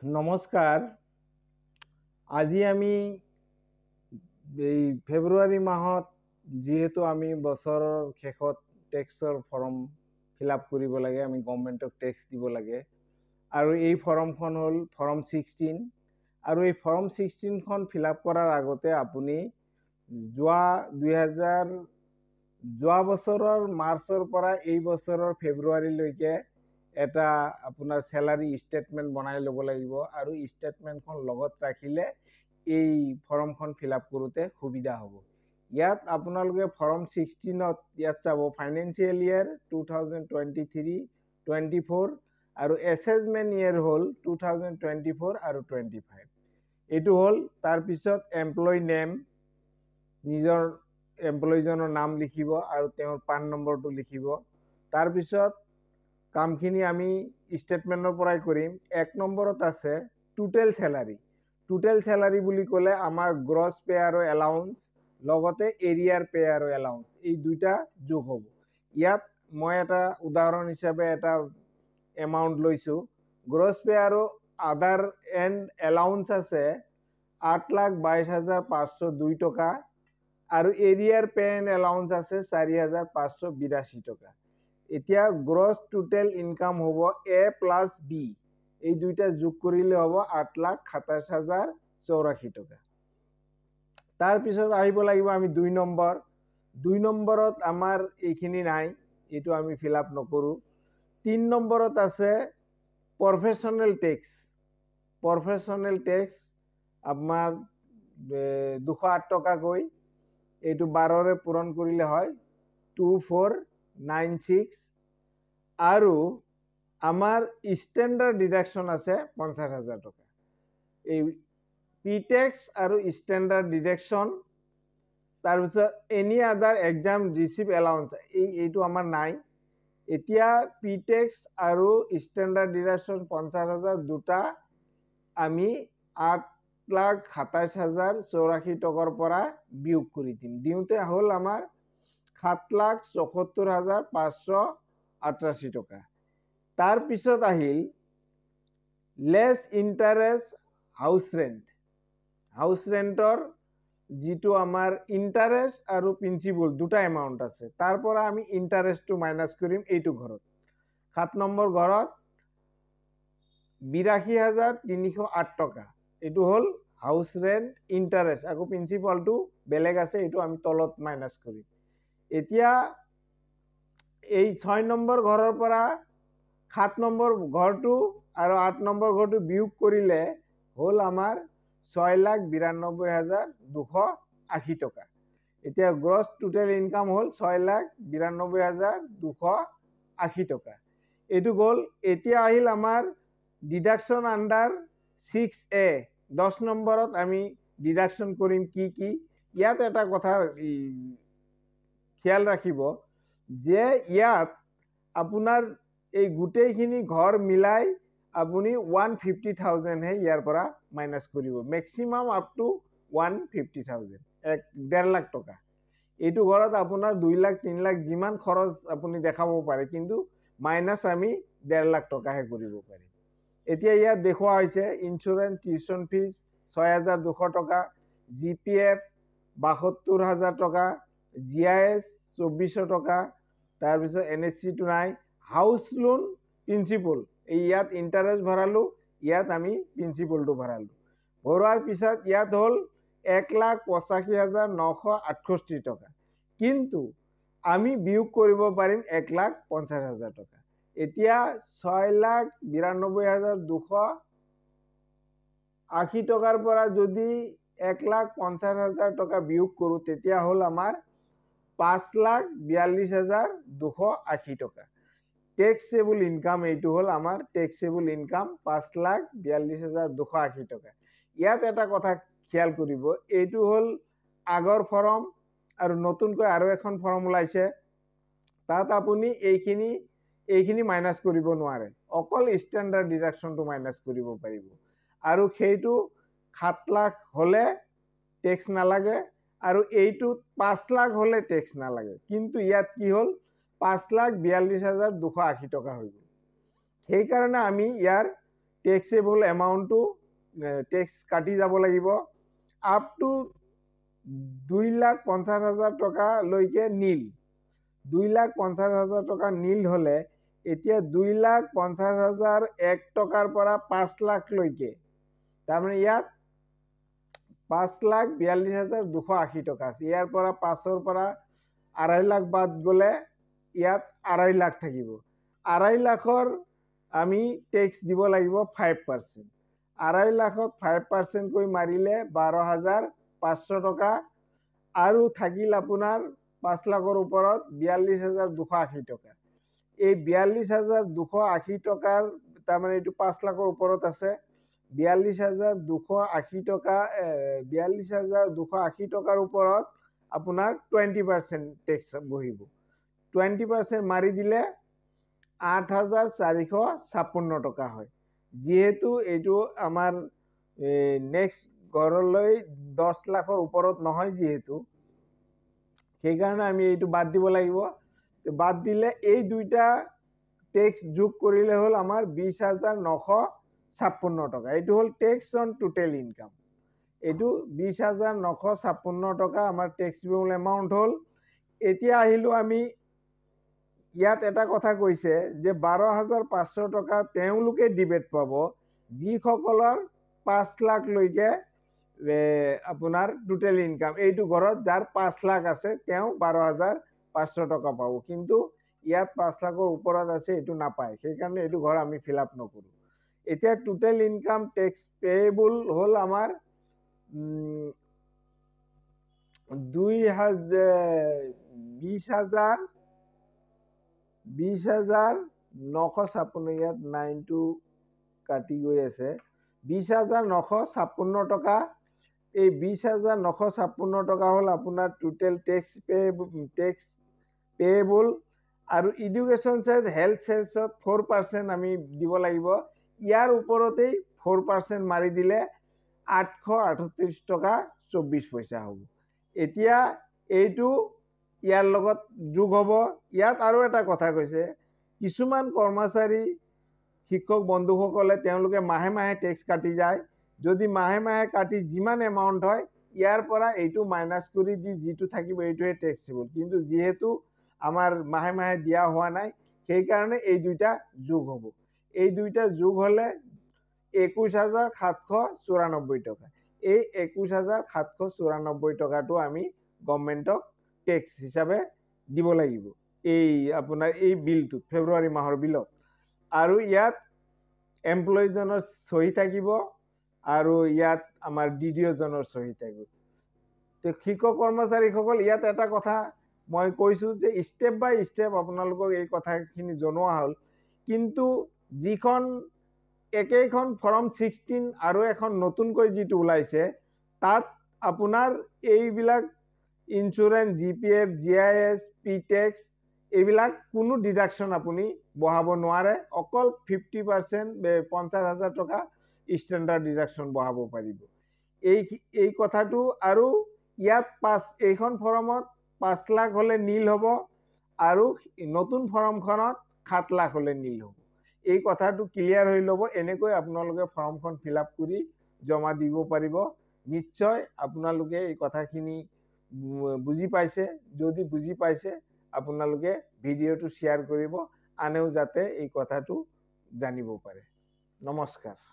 নমস্কাৰ। আজি আমি এই ফেব্ৰুৱাৰী মাহত যিহেতু আমি বছৰৰ শেষত টেক্সৰ ফৰ্ম ফিল আপ কৰিব লাগে, আমি গভৰ্ণমেণ্টক টেক্স দিব লাগে আৰু এই ফৰ্মখন হ'ল ফৰ্ম 16 আৰু এই ফৰ্ম 16খন ফিল আপ কৰাৰ আগতে আপুনি যোৱা বছৰৰ মাৰ্চৰ পৰা এই বছৰৰ ফেব্ৰুৱাৰীলৈকে এটা আপোনাৰ স্যালাৰি স্টেটমেন্ট বনাই ল'ব লাগিব আৰু স্টেটমেন্টখন লগত ৰাখিলে এই ফৰ্মখন ফিল আপ কৰোঁতে সুবিধা হ'ব। ইয়াত আপোনালোকে ফৰ্ম 16ত ইয়াত চাব ফাইনেন্সিয়েল ইয়েৰ 2023-24 আৰু এছেছমেণ্ট ইয়েৰ হ'ল 2024 আৰু 25। এইটো হ'ল তাৰপিছত এমপ্লয়ী নেম, নিজৰ এমপ্লয়ীজনৰ নাম লিখিব আৰু তেওঁৰ পান নম্বৰটো লিখিব। তাৰপিছত কামখিনি আমি ষ্টেটমেণ্টৰ পৰাই কৰিম। 1 নম্বৰত আছে টোটেল চেলাৰী। টোটেল চেলাৰী বুলি ক'লে আমাৰ গ্ৰছ পে আৰু এলাউন্স লগতে এৰিয়াৰ পে আৰু এলাউন্স এই দুইটা যোগ হ'ব। ইয়াত মই এটা উদাহৰণ হিচাপে এটা এমাউণ্ট লৈছোঁ। গ্ৰছ পে আৰু আদাৰ এণ্ড এলাউন্স আছে 8,22,502 টকা আৰু এৰিয়াৰ পে এণ্ড এলাউন্স আছে 4,582 টকা। এতিয়া গ্ৰছ টোটেল ইনকাম হ'ব এ প্লাছ বি, এই দুইটা যোগ কৰিলে হ'ব 8,27,084 টকা। তাৰপিছত আহিব লাগিব আমি 2 নম্বৰ। 2 নম্বৰত আমাৰ এইখিনি নাই, এইটো আমি ফিল আপ নকৰোঁ। 3 নম্বৰত আছে প্ৰফেশ্যনেল টেক্স। প্ৰফেশ্যনেল টেক্স আপোনাৰ 208 টকাকৈ, এইটো 12ৰে পূৰণ কৰিলে হয় 2496 আৰু আমাৰ ষ্টেণ্ডাৰ্ড ডিডাকশ্যন আছে 50,000 টকা। এই পি টেক্স আৰু ষ্টেণ্ডাৰ্ড ডিডাকশ্যন, তাৰপিছত any other exam receive allowance এইটো আমাৰ নাই। এতিয়া পি টেক্স আৰু ষ্টেণ্ডাৰ্ড ডিডাকশ্যন 50,000 দুটা আমি 8,27,084 টকাৰ পৰা বিয়োগ কৰি দিম। দিওঁতে হ'ল আমাৰ 7,74,588 টকা। তাৰপিছত আহিল less interest house rent. House ৰেণ্টৰ যিটো আমাৰ ইণ্টাৰেষ্ট আৰু প্ৰিন্সিপল দুটা এমাউণ্ট আছে, তাৰ পৰা আমি ইণ্টাৰেষ্টটো মাইনাছ কৰিম এইটো ঘৰত। 7 নম্বৰ ঘৰত 82,308 টকা, এইটো হ'ল হাউচ ৰেণ্ট ইণ্টাৰেষ্ট, আকৌ প্ৰিন্সিপালটো বেলেগ আছে, এইটো আমি তলত মাইনাছ কৰিম। এতিয়া এই 6 নম্বৰ ঘৰৰ পৰা 7 নম্বৰ ঘৰটো আৰু 8 নম্বৰ ঘৰটো বিয়োগ কৰিলে হ'ল আমাৰ 6,92,280 টকা। এতিয়া গ্ৰছ টোটেল ইনকাম হ'ল 6,92,280 টকা। এইটো গ'ল। এতিয়া আহিল আমাৰ ডিডাকশ্যন আণ্ডাৰ 6A। 10 নম্বৰত আমি ডিডাকশ্যন কৰিম কি কি। ইয়াত এটা কথা খেয়াল ৰাখিব যে ইয়াত আপোনাৰ এই গোটেইখিনি ঘৰ মিলাই আপুনি 150,000হে ইয়াৰ পৰা মাইনাছ কৰিব, মেক্সিমাম আপ টু 150,000, 1.5 লাখ টকা। এইটো ঘৰত আপোনাৰ 2 লাখ 3 লাখ যিমান খৰচ আপুনি দেখাব পাৰে, কিন্তু মাইনাছ আমি 1.5 লাখ টকাহে কৰিব পাৰিম। এতিয়া ইয়াত দেখুওৱা হৈছে ইঞ্চুৰেঞ্চ টিউশ্যন ফিজ 6,200 টকা, GPF 72,000 টকা, GIS 2,400 টকা, তাৰপিছত NSC টো নাই। হাউচ লোন প্ৰিন্সিপল, ইয়াত ইণ্টাৰেষ্ট ভৰালোঁ, ইয়াত আমি প্ৰিন্সিপলটো ভৰালোঁ। ভৰোৱাৰ পিছত ইয়াত হ'ল 1,85,968 টকা, কিন্তু আমি বিয়োগ কৰিব পাৰিম 1,50,000 টকা। এতিয়া 6,92,280 টকাৰ পৰা যদি 1,50,000 টকা বিয়োগ কৰোঁ, তেতিয়া হ'ল আমাৰ 5,42,280 টকা। টেক্সেবল ইনকাম এইটো হ'ল আমাৰ টেক্সেবল ইনকাম 5,42,280 টকা। ইয়াত এটা কথা খেয়াল কৰিব, এইটো হ'ল আগৰ ফৰ্ম আৰু নতুনকৈ আৰু এখন ফৰ্ম ওলাইছে, তাত আপুনি এইখিনি মাইনাছ কৰিব নোৱাৰে, অকল ষ্টেণ্ডাৰ্ড ডিডাকশ্যনটো মাইনাছ কৰিব পাৰিব। আৰু সেইটো 7 লাখ হ'লে টেক্স নালাগে আৰু এইটোত 5 লাখ হ'লে টেক্স নালাগে। কিন্তু ইয়াত কি হ'ল 5,42,280 টকা হৈ গ'ল। সেইকাৰণে আমি ইয়াৰ টেক্সেবল এমাউণ্টটো টেক্স কাটি যাব লাগিব আপ টু 2,50,000 টকালৈকে নীল 2,50,000 টকা নীল হলে এতিয়া 2,50,001 টকাৰ পৰা 5 লাখলৈকে তাৰমানে ইয়াত 5,42,280 টকা আছে ইয়াৰ পৰা 5ৰ পৰা 2.5 লাখ বাদ গলে ইয়াত 2.5 লাখ থাকিব 2.5 লাখৰ আমি টেক্স দিব লাগিব 5%। 2.5 লাখত 5% কৈ মাৰিলে 12,500 টকা আৰু থাকিল আপোনাৰ 5 লাখৰ ওপৰত 42,280 টকা এই 42,280 টকাৰ তাৰমানে এইটো 5 লাখৰ ওপৰত আছে 42,280 টকা 42,280 টকাৰ ওপৰত আপোনাৰ 20% টেক্স বহিব 20% মাৰি দিলে 8,456 টকা হয় যেহেতু এইটো আমাৰ নেক্সট ঘৰলৈ 10 লাখৰ ওপৰত নহয় যেহেতু সেইকাৰণে আমি এইটো বাদ দিব লাগিব বাদ দিলে এই দুইটা টেক্স যোগ কৰিলে হ'ল আমাৰ 20,956 টকা এইটো হ'ল টেক্স অন টোটেল ইনকাম এইটো 20,956 টকা আমাৰ টেক্সেবল এমাউণ্ট হ'ল এতিয়া আহিলো আমি ইয়াত এটা কথা কৈছে যে 12,500 টকা তেওঁলোকে ডিবেট পাব যিসকলৰ 5 লাখ লৈকে আপোনাৰ টোটেল ইনকাম এইটো ঘৰত যাৰ 5 লাখ আছে তেওঁ 12,500 টকা পাব কিন্তু ইয়াত 5 লাখৰ ওপৰত আছে এইটো নাপায় সেইকাৰণে এইটো ঘৰ আমি ফিল আপ নকৰো এতিয়া টোটেল ইনকাম টেক্স পেয়েবল হ'ল আমাৰ 20,956 ইয়াত 9টো কাটি গৈ আছে 20,956 টকা এই 20,956 টকা হ'ল আপোনাৰ টোটেল টেক্স পেয়েবল আৰু এডুকেশ্যন চাৰ্জ হেল্থ চেলছত 4% আমি দিব লাগিব ইয়াৰ ওপৰতেই 4% মাৰি দিলে 838 টকা 24 পইচা হ'ব এতিয়া এইটো ইয়াৰ লগত যোগ হ'ব ইয়াত আৰু এটা কথা কৈছে কিছুমান কৰ্মচাৰী শিক্ষক বন্ধুসকলে তেওঁলোকে মাহে মাহে টেক্স কাটি যায় যদি মাহে মাহে কাটি যিমান এমাউণ্ট হয় ইয়াৰ পৰা এইটো মাইনাছ কৰি দি যিটো থাকিব এইটোৱে টেক্সেবল কিন্তু যেহেতু আমাৰ মাহে মাহে দিয়া হোৱা নাই সেইকাৰণে এই দুইটা যোগ হ'ব এই দুইটা যোগ হলে 21,794 টকা এই 21,794 টকাটো আমি গভৰ্ণমেণ্টক টেক্স হিচাপে দিব লাগিব এই আপোনাৰ এই বিলটো ফেব্ৰুৱাৰী মাহৰ বিলত আৰু ইয়াত এমপ্লয়ীজনৰ সহি থাকিব আৰু ইয়াত আমাৰ ডিডিঅ জনৰ সহি থাকিব তো শিক্ষক কৰ্মচাৰীসকল ইয়াত এটা কথা মই কৈছো যে স্টেপ বাই স্টেপ আপোনালোকক এই কথাখিনি জনোৱা হ'ল কিন্তু যিখন একেইখন ফৰ্ম 16 আৰু এখন নতুনকৈ যিটো ওলাইছে তাত আপোনাৰ এইবিলাক ইন্স্যুৰেন্স জিপিএফ জিআইএস পিটেক্স এইবিলাক কোনো ডিডাকশন আপুনি বহাব নোৱাৰে অকল 50% 50,000 টকা ষ্টেণ্ডাৰ্ড ডিডাকশন বহাব পাৰিব এই কথাটো আৰু ইয়াত এইখন ফৰ্মত 5 লাখ হলে নীল হ'ব আৰু নতুন ফৰ্মখনত 7 লাখ হলে নীল হ'ব এই কথাটো ক্লিয়াৰ হৈ ল'ব এনেকৈ আপোনালোকে ফৰ্মখন ফিল আপ কৰি জমা দিব পাৰিব নিশ্চয় আপোনালোকে এই কথাখিনি বুজি পাইছে যদি বুজি পাইছে আপোনালোকে ভিডিঅ'টো শ্বেয়াৰ কৰিব আনেও যাতে এই কথাটো জানিব পাৰে নমস্কাৰ